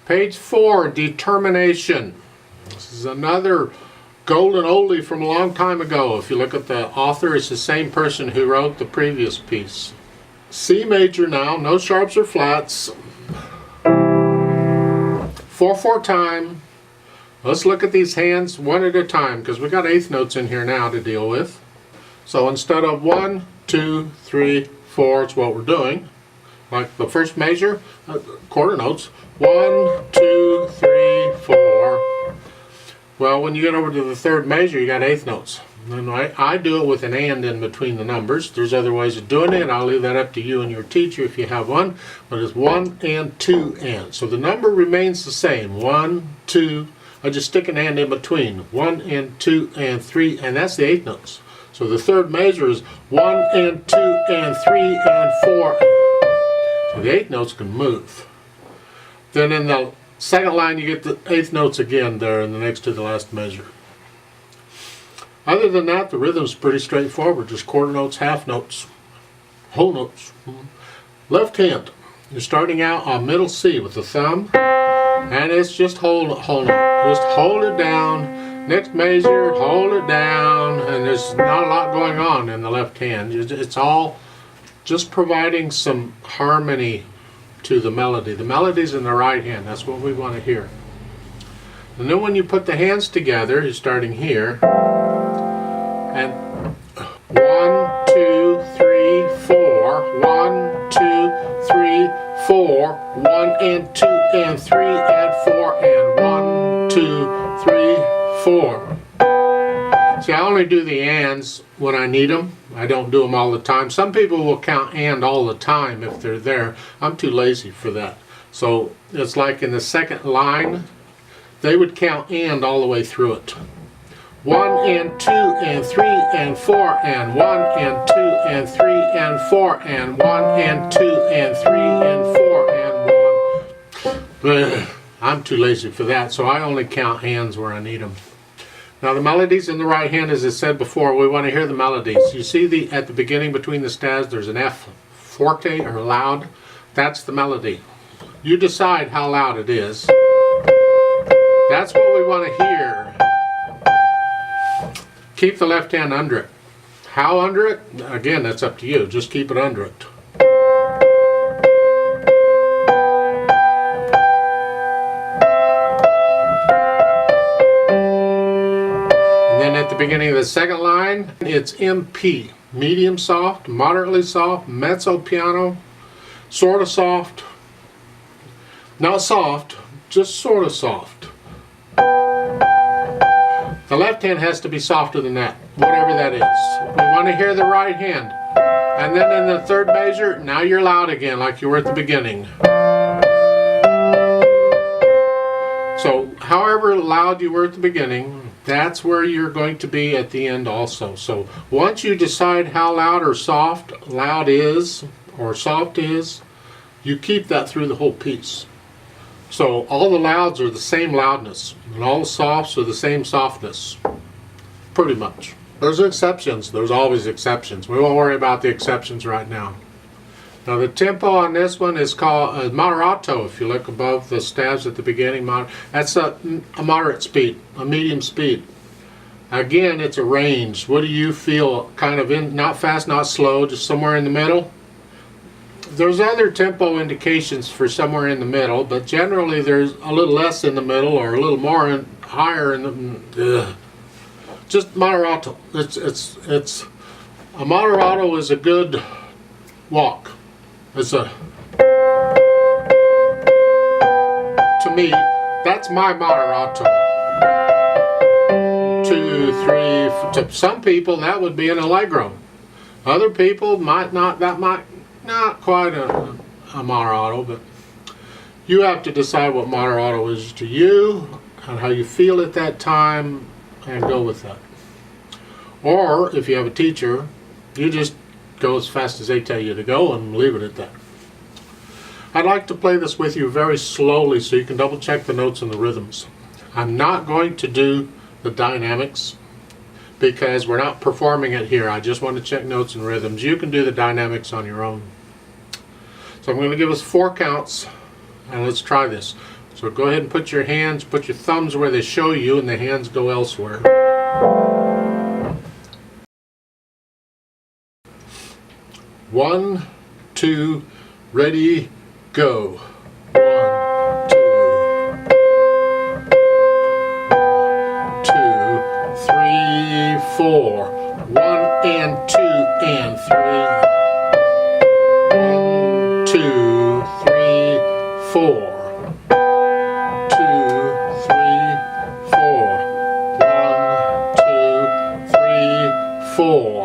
Page 4, determination. This is another golden oldie from a long time ago. If you look at the author, it's the same person who wrote the previous piece. C major now, no sharps or flats. 4/4 time. Let's look at these hands one at a time because we got eighth notes in here now to deal with. So instead of 1, 2, 3, 4, it's what we're doing. Like the first measure, quarter notes. 1, 2, 3, 4. Well, when you get over to the third measure, you got eighth notes. And I do it with an and in between the numbers. There's other ways of doing it. I'll leave that up to you and your teacher if you have one. But it's 1 and 2 and. So the number remains the same. 1, 2. I just stick an and in between. 1 and 2 and 3, and that's the eighth notes. So the third measure is 1 and 2 and 3 and 4. So the eighth notes can move. Then in the second line you get the eighth notes again there in the next to the last measure. Other than that, the rhythm's pretty straightforward. Just quarter notes, half notes, whole notes. Left hand, you're starting out on middle C with the thumb, and it's just whole note. Just hold it down. Next measure, hold it down, and there's not a lot going on in the left hand. It's all just providing some harmony to the melody. The melody's in the right hand. That's what we want to hear. And then when you put the hands together, you're starting here. And 1, 2, 3, 4. 1, 2, 3, 4. 1 and 2 and 3 and 4 and 1, 2, 3, 4. See, I only do the ands when I need them. I don't do them all the time. Some people will count and all the time if they're there. I'm too lazy for that. So it's like in the second line, they would count and all the way through it. 1 and 2 and 3 and 4 and 1 and 2 and 3 and 4 and 1 and 2 and 3 and 4 and 1. I'm too lazy for that, so I only count hands where I need them. Now the melodies in the right hand, as I said before, we want to hear the melodies. You see at the beginning between the stabs there's an F forte or loud. That's the melody. You decide how loud it is. That's what we want to hear. Keep the left hand under it. How under it? Again, that's up to you. Just keep it under it. At the beginning of the second line, it's MP. Medium soft, moderately soft, mezzo piano, sort of soft. Not soft, just sort of soft. The left hand has to be softer than that, whatever that is. We want to hear the right hand. And then in the third measure, now you're loud again like you were at the beginning. So however loud you were at the beginning, that's where you're going to be at the end also. So once you decide how loud or soft loud is or soft is, you keep that through the whole piece. So all the louds are the same loudness and all the softs are the same softness, pretty much. There's exceptions. There's always exceptions. We won't worry about the exceptions right now. Now the tempo on this one is called moderato. If you look above the stabs at the beginning, that's a moderate speed, a medium speed. Again, it's a range. What do you feel kind of in, not fast, not slow, just somewhere in the middle? There's other tempo indications for somewhere in the middle, but generally there's a little less in the middle or a little more higher in the, just moderato. It's a moderato is a good walk. It's a, to me, that's my moderato. 2, 3, to some people that would be an allegro. Other people might not, that might not quite a moderato, but you have to decide what moderato is to you and how you feel at that time and go with that. Or if you have a teacher, you just go as fast as they tell you to go and leave it at that. I'd like to play this with you very slowly so you can double check the notes and the rhythms. I'm not going to do the dynamics because we're not performing it here. I just want to check notes and rhythms. You can do the dynamics on your own. So I'm going to give us 4 counts and let's try this. So go ahead and put your thumbs where they show you and the hands go elsewhere. 1, 2, ready, go. 1, 2, 3, 4. 1 and 2 and 3. 1, 2, 3, 4. 2, 3, 4. 1, 2, 3, 4.